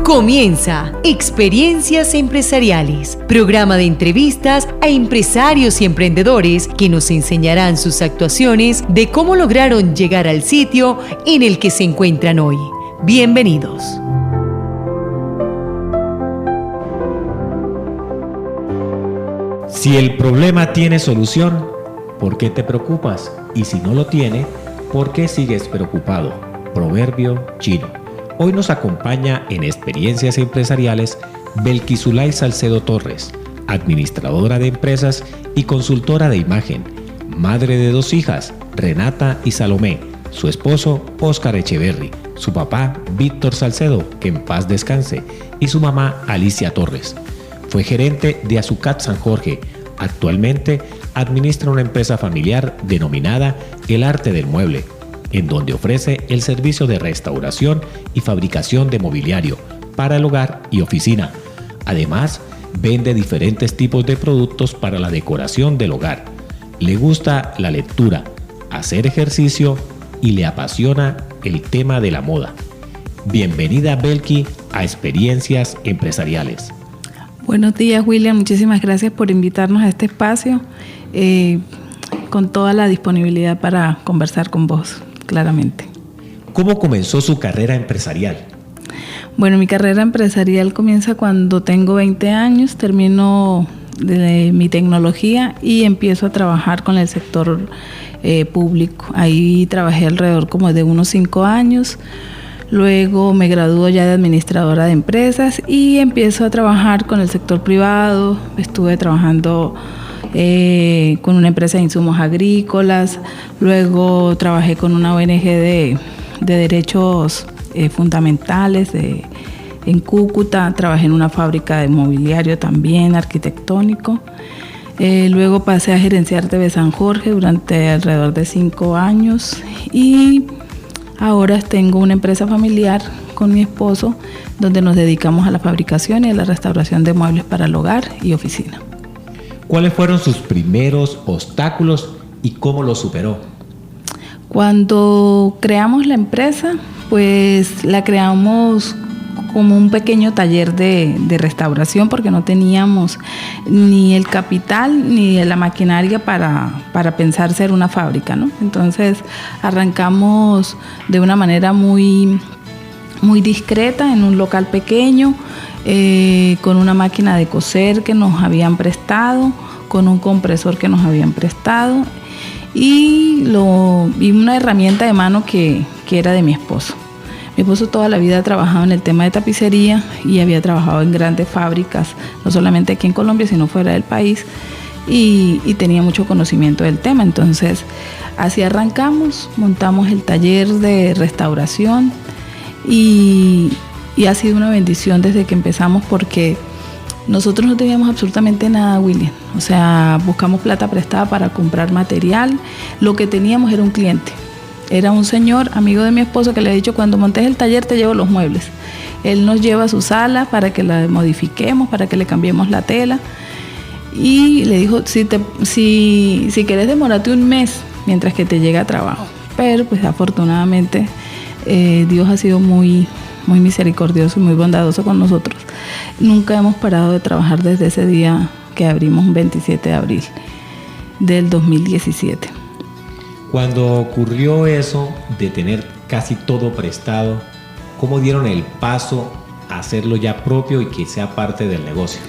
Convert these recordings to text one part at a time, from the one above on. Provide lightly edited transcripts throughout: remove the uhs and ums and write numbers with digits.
Comienza Experiencias Empresariales, programa de entrevistas a empresarios y emprendedores que nos enseñarán sus actuaciones de cómo lograron llegar al sitio en el que se encuentran hoy. Bienvenidos. Si el problema tiene solución, ¿por qué te preocupas? Y si no lo tiene, ¿por qué sigues preocupado? Proverbio chino. Hoy nos acompaña en Experiencias Empresariales Belkis Zulay Salcedo Torres, administradora de empresas y consultora de imagen, madre de 2 hijas, Renata y Salomé, su esposo Óscar Echeverry, su papá Víctor Salcedo, que en paz descanse, y su mamá Alicia Torres. Fue gerente de Azucat San Jorge. Actualmente administra una empresa familiar denominada El Arte del Mueble, en donde ofrece el servicio de restauración y fabricación de mobiliario para el hogar y oficina. Además, vende diferentes tipos de productos para la decoración del hogar. Le gusta la lectura, hacer ejercicio y le apasiona el tema de la moda. Bienvenida, Belkis, a Experiencias Empresariales. Buenos días, William. Muchísimas gracias por invitarnos a este espacio, con toda la disponibilidad para conversar con vos, claramente. ¿Cómo comenzó su carrera empresarial? Bueno, mi carrera empresarial comienza cuando tengo 20 años, termino de mi tecnología y empiezo a trabajar con el sector público. Ahí trabajé alrededor como de unos 5 años. Luego me gradúo ya de administradora de empresas y empiezo a trabajar con el sector privado. Estuve trabajando con una empresa de insumos agrícolas. Luego trabajé con una ONG de derechos fundamentales en Cúcuta. Trabajé en una fábrica de mobiliario también arquitectónico. Luego pasé a gerenciar TV San Jorge durante alrededor de 5 años y ahora tengo una empresa familiar con mi esposo donde nos dedicamos a la fabricación y a la restauración de muebles para el hogar y oficina. ¿Cuáles fueron sus primeros obstáculos y cómo los superó? Cuando creamos la empresa, pues la creamos como un pequeño taller de restauración porque no teníamos ni el capital ni la maquinaria para pensar ser una fábrica, ¿no? Entonces arrancamos de una manera muy, muy discreta en un local pequeño, con una máquina de coser que nos habían prestado, con un compresor que nos habían prestado y una herramienta de mano que era de mi esposo. Mi esposo toda la vida ha trabajado en el tema de tapicería y había trabajado en grandes fábricas, no solamente aquí en Colombia, sino fuera del país, y tenía mucho conocimiento del tema. Entonces, así arrancamos, montamos el taller de restauración y ha sido una bendición desde que empezamos porque nosotros no teníamos absolutamente nada, William. O sea, buscamos plata prestada para comprar material. Lo que teníamos era un cliente. Era un señor, amigo de mi esposo, que le ha dicho, cuando montes el taller te llevo los muebles. Él nos lleva a su sala para que la modifiquemos, para que le cambiemos la tela. Y le dijo, si querés demórate un mes mientras que te llega trabajo. Pero pues afortunadamente Dios ha sido muy, muy misericordioso y muy bondadoso con nosotros. Nunca hemos parado de trabajar desde ese día que abrimos, un 27 de abril del 2017. Cuando ocurrió eso de tener casi todo prestado, ¿cómo dieron el paso a hacerlo ya propio y que sea parte del negocio?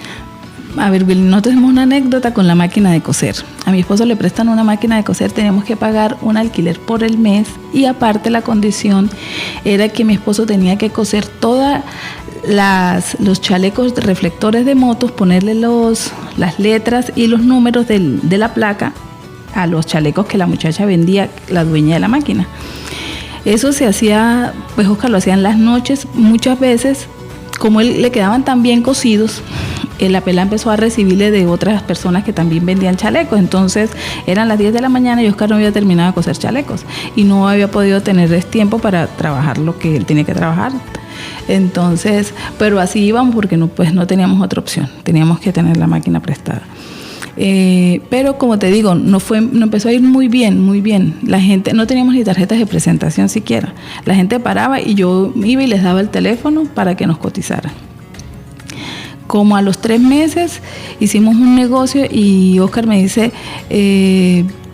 A ver, Bill, nosotros tenemos una anécdota con la máquina de coser. A mi esposo le prestan una máquina de coser, teníamos que pagar un alquiler por el mes y aparte la condición era que mi esposo tenía que coser todas los chalecos de reflectores de motos, ponerle las letras y los números de la placa a los chalecos que la muchacha vendía, la dueña de la máquina. Eso se hacía, pues Oscar lo hacía en las noches, muchas veces, como él le quedaban tan bien cosidos, la pela empezó a recibirle de otras personas que también vendían chalecos. Entonces eran las 10 de la mañana y Oscar no había terminado de coser chalecos y no había podido tener tiempo para trabajar lo que él tenía que trabajar. Entonces, pero así íbamos porque no teníamos otra opción, teníamos que tener la máquina prestada. Pero como te digo, no empezó a ir muy bien, muy bien. La gente, no teníamos ni tarjetas de presentación siquiera. La gente paraba y yo iba y les daba el teléfono para que nos cotizaran. Como a los 3 meses hicimos un negocio y Oscar me dice,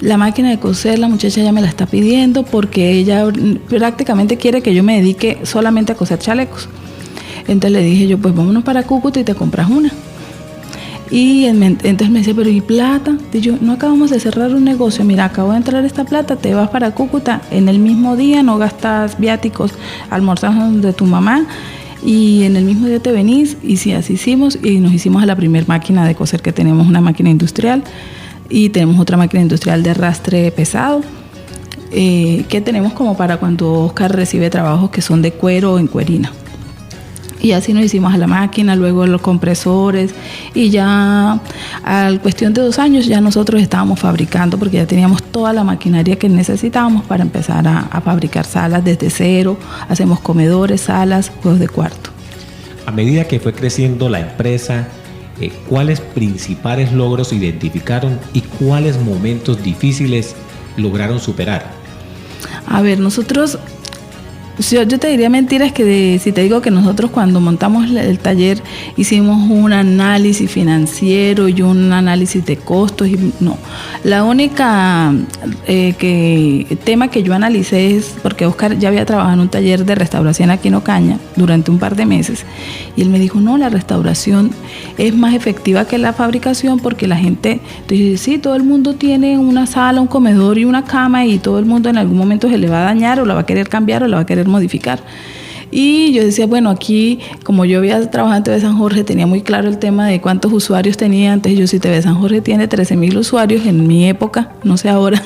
la máquina de coser, la muchacha ya me la está pidiendo porque ella prácticamente quiere que yo me dedique solamente a coser chalecos. Entonces le dije yo, pues vámonos para Cúcuta y te compras una. Y entonces me dice, pero ¿y plata? Y yo, no acabamos de cerrar un negocio, mira, acabo de entrar esta plata, te vas para Cúcuta en el mismo día, no gastas viáticos, almorzas donde tu mamá y en el mismo día te venís. Y sí, así hicimos y nos hicimos a la primer máquina de coser que tenemos, una máquina industrial, y tenemos otra máquina industrial de arrastre pesado, que tenemos como para cuando Oscar recibe trabajos que son de cuero o en cuerina. Y así nos hicimos a la máquina, luego los compresores, y ya a cuestión de 2 años ya nosotros estábamos fabricando porque ya teníamos toda la maquinaria que necesitábamos para empezar a fabricar salas desde cero. Hacemos comedores, salas, juegos de cuarto. A medida que fue creciendo la empresa, ¿cuáles principales logros identificaron y cuáles momentos difíciles lograron superar? A ver, nosotros... Yo te diría mentiras si te digo que nosotros cuando montamos el taller hicimos un análisis financiero y un análisis de costos. No, la única tema que yo analicé es porque Oscar ya había trabajado en un taller de restauración aquí en Ocaña durante un par de meses y él me dijo, no, la restauración es más efectiva que la fabricación porque la gente, entonces sí, todo el mundo tiene una sala, un comedor y una cama y todo el mundo en algún momento se le va a dañar o la va a querer cambiar o la va a querer modificar. Y yo decía, bueno, aquí como yo había trabajado en TV San Jorge, tenía muy claro el tema de cuántos usuarios tenía. Entonces yo, si TV San Jorge tiene 13,000 usuarios en mi época, no sé ahora,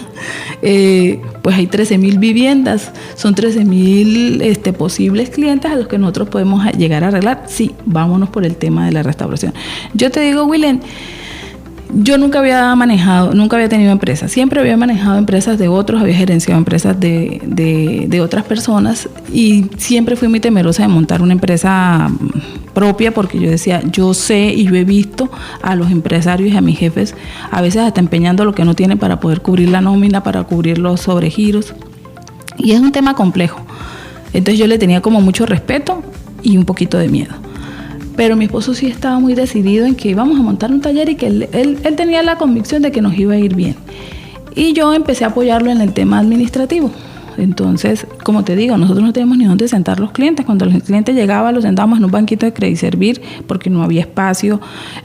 pues hay 13,000 viviendas, son 13,000 posibles clientes a los que nosotros podemos llegar a arreglar. Sí, vámonos por el tema de la restauración. Yo te digo, Willen, yo nunca había tenido empresas, siempre había manejado empresas de otros, había gerenciado empresas de otras personas y siempre fui muy temerosa de montar una empresa propia porque yo decía, yo sé y yo he visto a los empresarios y a mis jefes a veces hasta empeñando lo que no tienen para poder cubrir la nómina, para cubrir los sobregiros, y es un tema complejo. Entonces yo le tenía como mucho respeto y un poquito de miedo. Pero mi esposo sí estaba muy decidido en que íbamos a montar un taller y que él tenía la convicción de que nos iba a ir bien. Y yo empecé a apoyarlo en el tema administrativo. Entonces, como te digo, nosotros no teníamos ni dónde sentar los clientes. Cuando el cliente llegaba, los sentábamos en un banquito de Crediservir porque no había espacio.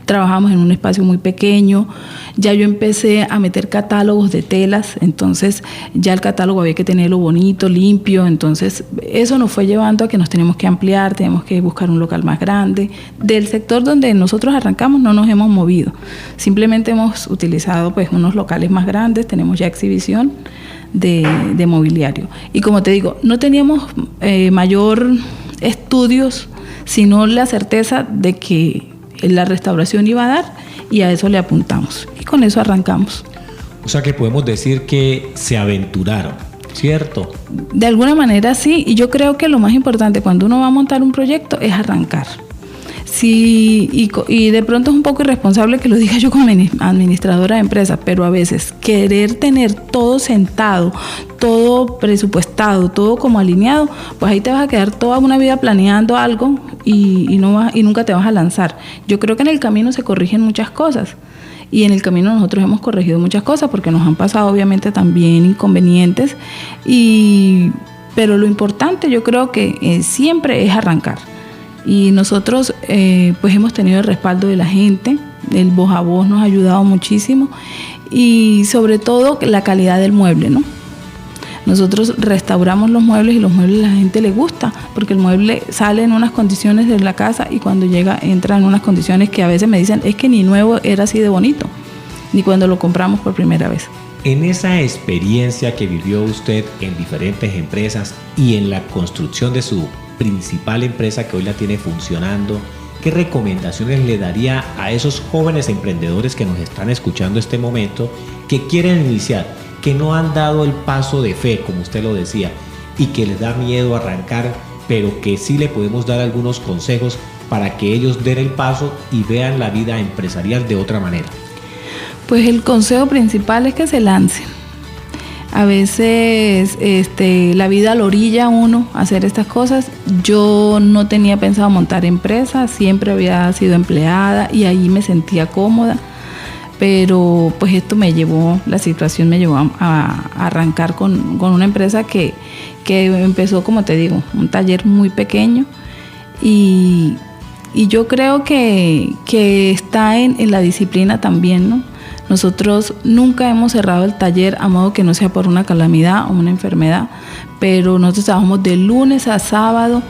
Trabajábamos en un espacio muy pequeño. Ya yo empecé a meter catálogos de telas. Entonces, ya el catálogo había que tenerlo bonito, limpio. Entonces, eso nos fue llevando a que nos tenemos que ampliar, tenemos que buscar un local más grande. Del sector donde nosotros arrancamos no nos hemos movido. Simplemente hemos utilizado pues unos locales más grandes. Tenemos ya exhibición de mobiliario. Y como te digo, no teníamos mayor estudios, sino la certeza de que la restauración iba a dar y a eso le apuntamos. Y con eso arrancamos. O sea que podemos decir que se aventuraron, ¿cierto? De alguna manera sí, y yo creo que lo más importante cuando uno va a montar un proyecto es arrancar. Sí, y de pronto es un poco irresponsable que lo diga yo como administradora de empresas, pero a veces querer tener todo sentado, todo presupuestado, todo como alineado, pues ahí te vas a quedar toda una vida planeando algo y nunca te vas a lanzar. Yo creo que en el camino se corrigen muchas cosas. Y en el camino nosotros hemos corregido muchas cosas porque nos han pasado obviamente también inconvenientes. Pero lo importante yo creo que siempre es arrancar. Y nosotros pues hemos tenido el respaldo de la gente, el voz a voz nos ha ayudado muchísimo y sobre todo la calidad del mueble, ¿no? Nosotros restauramos los muebles y los muebles a la gente le gusta porque el mueble sale en unas condiciones de la casa y cuando llega entra en unas condiciones que a veces me dicen es que ni nuevo era así de bonito, ni cuando lo compramos por primera vez. En esa experiencia que vivió usted en diferentes empresas y en la construcción de su principal empresa que hoy la tiene funcionando, ¿qué recomendaciones le daría a esos jóvenes emprendedores que nos están escuchando este momento, que quieren iniciar, que no han dado el paso de fe, como usted lo decía, y que les da miedo arrancar, pero que sí le podemos dar algunos consejos para que ellos den el paso y vean la vida empresarial de otra manera? Pues el consejo principal es que se lancen. A veces la vida lo orilla a uno a hacer estas cosas. Yo no tenía pensado montar empresa, siempre había sido empleada y ahí me sentía cómoda. Pero pues la situación me llevó a arrancar con una empresa que empezó, como te digo, un taller muy pequeño y yo creo que está en la disciplina también, ¿no? Nosotros nunca hemos cerrado el taller a modo que no sea por una calamidad o una enfermedad, pero nosotros trabajamos de lunes a sábado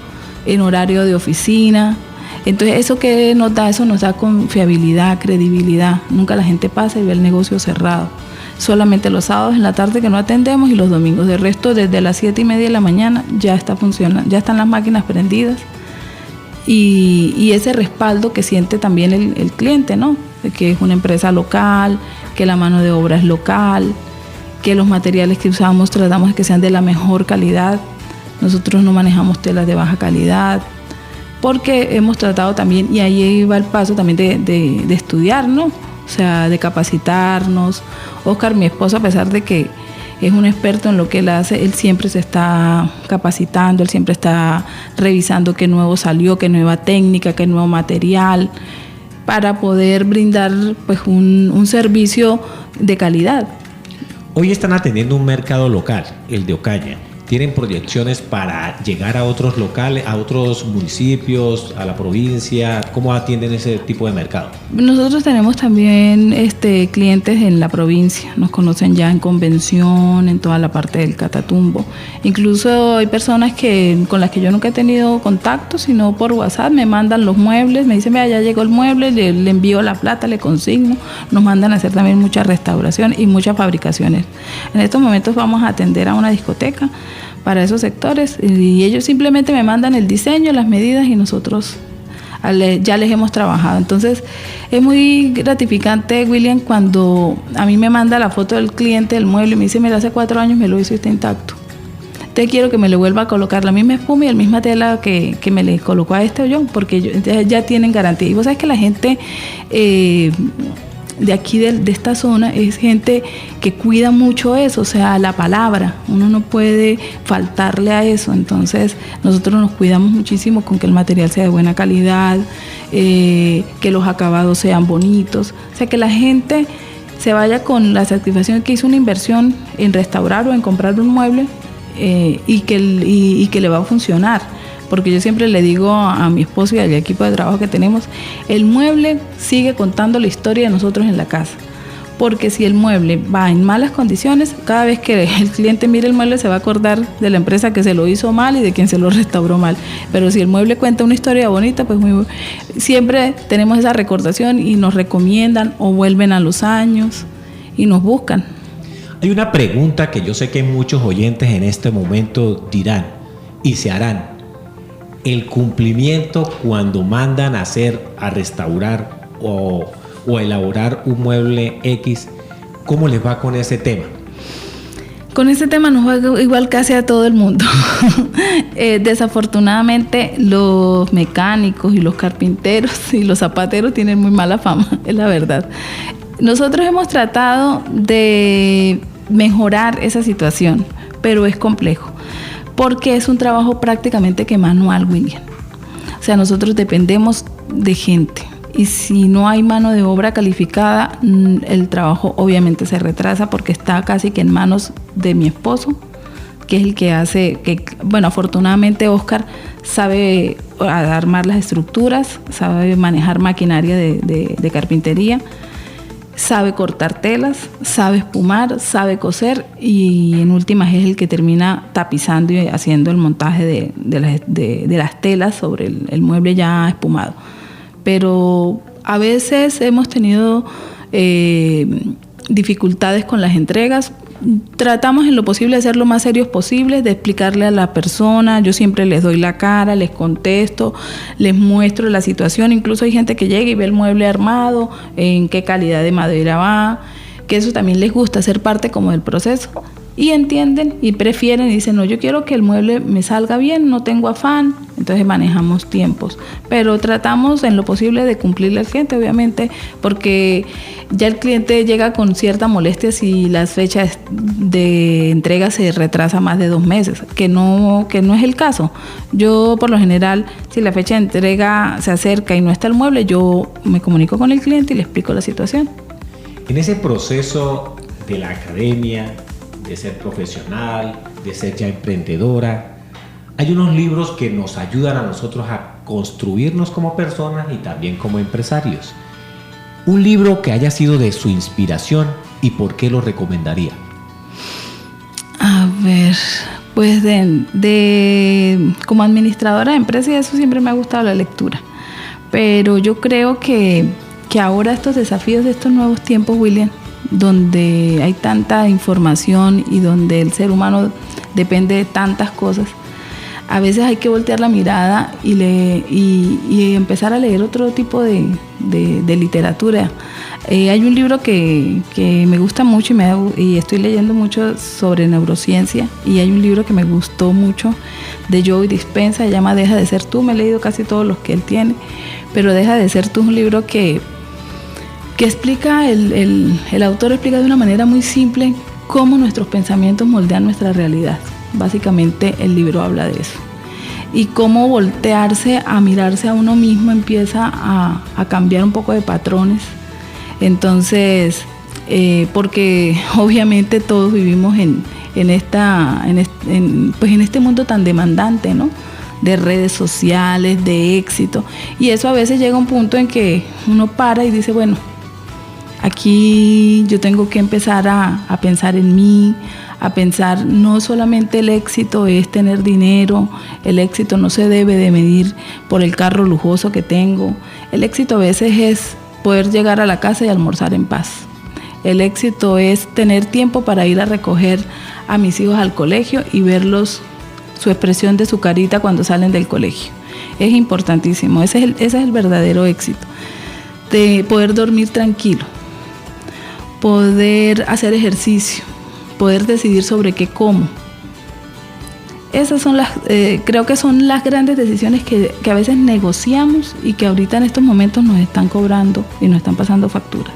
en horario de oficina. Entonces, ¿eso qué nos da? Eso nos da confiabilidad, credibilidad. Nunca la gente pasa y ve el negocio cerrado. Solamente los sábados en la tarde que no atendemos y los domingos. De resto, desde las 7:30 de la mañana ya está funcionando, ya están las máquinas prendidas. Y ese respaldo que siente también el cliente, ¿no? De que es una empresa local, que la mano de obra es local, que los materiales que usamos tratamos de que sean de la mejor calidad. Nosotros no manejamos telas de baja calidad, porque hemos tratado también, y ahí va el paso también de estudiar, ¿no? O sea, de capacitarnos. Oscar, mi esposo, a pesar de que es un experto en lo que él hace, él siempre se está capacitando, él siempre está revisando qué nuevo salió, qué nueva técnica, qué nuevo material, para poder brindar pues un servicio de calidad. Hoy están atendiendo un mercado local, el de Ocaña. ¿Tienen proyecciones para llegar a otros locales, a otros municipios, a la provincia? ¿Cómo atienden ese tipo de mercado? Nosotros tenemos también clientes en la provincia. Nos conocen ya en Convención, en toda la parte del Catatumbo. Incluso hay personas con las que yo nunca he tenido contacto, sino por WhatsApp. Me mandan los muebles, me dicen, mira, ya llegó el mueble, le envío la plata, le consigno. Nos mandan a hacer también mucha restauración y muchas fabricaciones. En estos momentos vamos a atender a una discoteca para esos sectores y ellos simplemente me mandan el diseño, las medidas y nosotros ya les hemos trabajado. Entonces es muy gratificante, William, cuando a mí me manda la foto del cliente del mueble y me dice, mira, hace 4 años me lo hizo y está intacto. Te quiero que me le vuelva a colocar la misma espuma y la misma tela que me le colocó a este hoyón, porque ya tienen garantía. Y vos sabes que la gente de aquí de esta zona es gente que cuida mucho eso, o sea, la palabra, uno no puede faltarle a eso. Entonces nosotros nos cuidamos muchísimo con que el material sea de buena calidad, que los acabados sean bonitos, o sea, que la gente se vaya con la satisfacción que hizo una inversión en restaurar o en comprar un mueble y que le va a funcionar. Porque yo siempre le digo a mi esposo y al equipo de trabajo que tenemos, el mueble sigue contando la historia de nosotros en la casa. Porque si el mueble va en malas condiciones, cada vez que el cliente mire el mueble se va a acordar de la empresa que se lo hizo mal y de quien se lo restauró mal. Pero si el mueble cuenta una historia bonita, pues siempre tenemos esa recordación y nos recomiendan o vuelven a los años y nos buscan. Hay una pregunta que yo sé que muchos oyentes en este momento dirán y se harán. El cumplimiento cuando mandan a restaurar o elaborar un mueble X, ¿cómo les va con ese tema? Con ese tema nos va igual casi a todo el mundo. Desafortunadamente los mecánicos y los carpinteros y los zapateros tienen muy mala fama, es la verdad. Nosotros hemos tratado de mejorar esa situación, pero es complejo. Porque es un trabajo prácticamente que manual, William. O sea, nosotros dependemos de gente. Y si no hay mano de obra calificada, el trabajo obviamente se retrasa porque está casi que en manos de mi esposo, que es el que hace, afortunadamente Oscar sabe armar las estructuras, sabe manejar maquinaria de carpintería, sabe cortar telas, sabe espumar, sabe coser y en últimas es el que termina tapizando y haciendo el montaje de las telas sobre el mueble ya espumado. Pero a veces hemos tenido dificultades con las entregas. Tratamos en lo posible de ser lo más serios posible, de explicarle a la persona. Yo siempre les doy la cara, les contesto, les muestro la situación. Incluso hay gente que llega y ve el mueble armado, en qué calidad de madera va, que eso también les gusta, ser parte como del proceso. y entienden y prefieren y dicen, no, yo quiero que el mueble me salga bien, no tengo afán, entonces manejamos tiempos, pero tratamos en lo posible de cumplirle al cliente, obviamente, porque ya el cliente llega con cierta molestia si las fechas de entrega se retrasa más de 2 meses, que no es el caso. Yo, por lo general, si la fecha de entrega se acerca y no está el mueble, yo me comunico con el cliente y le explico la situación. En ese proceso de la academia, de ser profesional, de ser ya emprendedora, hay unos libros que nos ayudan a nosotros a construirnos como personas y también como empresarios. Un libro que haya sido de su inspiración y por qué lo recomendaría. A ver, pues como administradora de empresa, y eso siempre me ha gustado la lectura, pero yo creo que ahora estos desafíos de estos nuevos tiempos, William, donde hay tanta información y donde el ser humano depende de tantas cosas, a veces hay que voltear la mirada y empezar a leer otro tipo de literatura. Hay un libro que me gusta mucho y estoy leyendo mucho sobre neurociencia, y hay un libro que me gustó mucho de Joe Dispenza, se llama Deja de ser tú. Me he leído casi todos los que él tiene, pero Deja de ser tú es un libro que explica, el autor explica de una manera muy simple cómo nuestros pensamientos moldean nuestra realidad. Básicamente el libro habla de eso. Y cómo voltearse a mirarse a uno mismo empieza a cambiar un poco de patrones. Entonces, porque obviamente todos vivimos en este mundo tan demandante, ¿no? De redes sociales, de éxito. Y eso a veces llega a un punto en que uno para y dice, bueno, aquí yo tengo que empezar a pensar en mí, a pensar no solamente el éxito es tener dinero, el éxito no se debe de medir por el carro lujoso que tengo. El éxito a veces es poder llegar a la casa y almorzar en paz. El éxito es tener tiempo para ir a recoger a mis hijos al colegio y verlos, su expresión de su carita cuando salen del colegio. Es importantísimo, ese es el verdadero éxito. De poder dormir tranquilo, poder hacer ejercicio, poder decidir sobre qué como. Esas son creo que son las grandes decisiones que a veces negociamos y que ahorita en estos momentos nos están cobrando y nos están pasando facturas.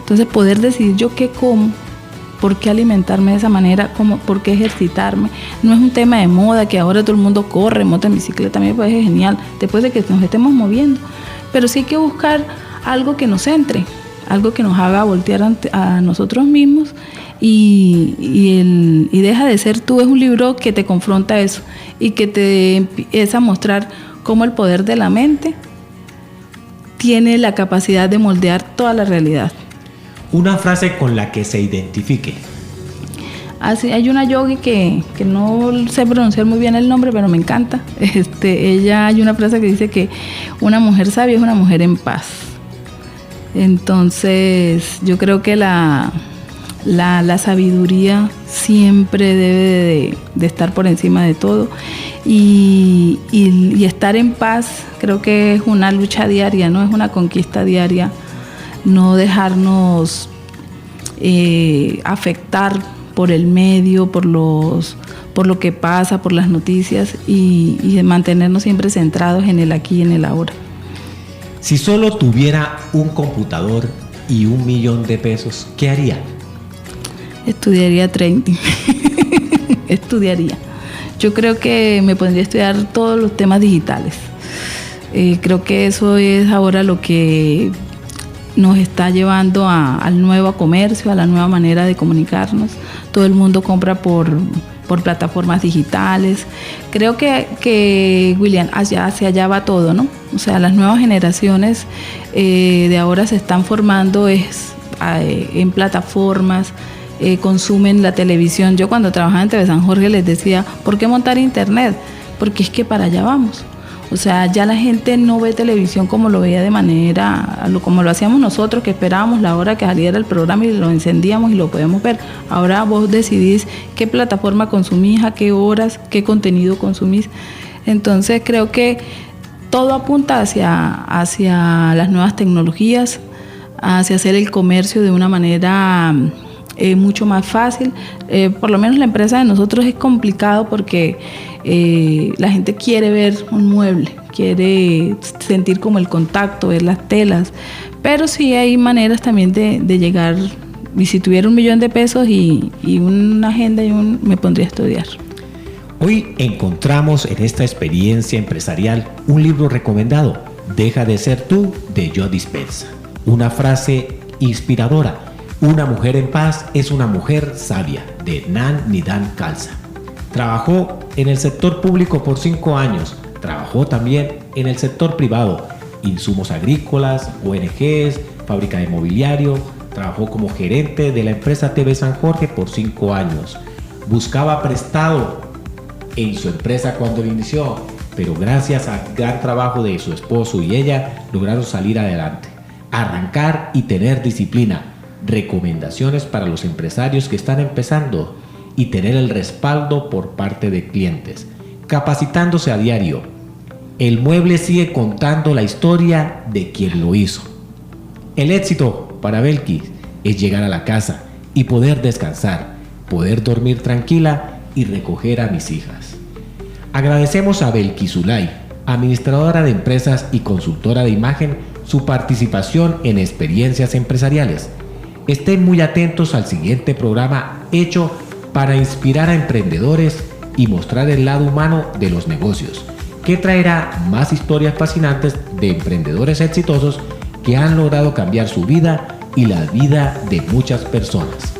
Entonces, poder decidir yo qué como, por qué alimentarme de esa manera, por qué ejercitarme. No es un tema de moda que ahora todo el mundo corre, monta en bicicleta, a mí me parece genial, después de que nos estemos moviendo. Pero sí hay que buscar algo que nos centre, algo que nos haga voltear a nosotros mismos. Y Deja de ser tú es un libro que te confronta eso y que te empieza a mostrar cómo el poder de la mente tiene la capacidad de moldear toda la realidad. Una frase con la que se identifique. Así, hay una yogi que no sé pronunciar muy bien el nombre, pero me encanta. Ella, hay una frase que dice que una mujer sabia es una mujer en paz. Entonces, yo creo que la sabiduría siempre debe de estar por encima de todo y estar en paz. Creo que es una lucha diaria, ¿no? Es una conquista diaria, no dejarnos afectar por el medio, por lo que pasa, por las noticias y mantenernos siempre centrados en el aquí y en el ahora. Si solo tuviera un computador y $1.000.000, ¿qué haría? Estudiaría trading. Estudiaría. Yo creo que me pondría a estudiar todos los temas digitales. Creo que eso es ahora lo que nos está llevando al nuevo comercio, a la nueva manera de comunicarnos. Todo el mundo compra por plataformas digitales. Creo que William, hacia allá va todo, ¿no? O sea, las nuevas generaciones de ahora se están formando en plataformas, consumen la televisión. Yo cuando trabajaba en TV San Jorge les decía, ¿por qué montar internet? Porque es que para allá vamos. O sea, ya la gente no ve televisión como lo veía como lo hacíamos nosotros, que esperábamos la hora que saliera el programa y lo encendíamos y lo podíamos ver. Ahora vos decidís qué plataforma consumís, a qué horas, qué contenido consumís. Entonces creo que todo apunta hacia las nuevas tecnologías, hacia hacer el comercio de una manera mucho más fácil. Por lo menos la empresa de nosotros es complicado porque la gente quiere ver un mueble, quiere sentir como el contacto, ver las telas, pero sí hay maneras también de llegar. Y si tuviera $1 millón y una agenda, me pondría a estudiar. Hoy encontramos en esta experiencia empresarial un libro recomendado, Deja de ser tú, de Joe Dispenza. Una frase inspiradora: una mujer en paz es una mujer sabia, de Nan Nidan Khalsa. Trabajó en el sector público por 5 años, trabajó también en el sector privado, insumos agrícolas, ONGs, fábrica de mobiliario, trabajó como gerente de la empresa TV San Jorge por 5 años. Buscaba prestado en su empresa cuando inició, pero gracias al gran trabajo de su esposo y ella lograron salir adelante, arrancar y tener disciplina. Recomendaciones para los empresarios que están empezando y tener el respaldo por parte de clientes, capacitándose a diario. El mueble sigue contando la historia de quien lo hizo. El éxito para Belkis es llegar a la casa y poder descansar, poder dormir tranquila y recoger a mis hijas. Agradecemos a Belkis Zulay, administradora de empresas y consultora de imagen, su participación en Experiencias Empresariales. Estén muy atentos al siguiente programa hecho para inspirar a emprendedores y mostrar el lado humano de los negocios, que traerá más historias fascinantes de emprendedores exitosos que han logrado cambiar su vida y la vida de muchas personas.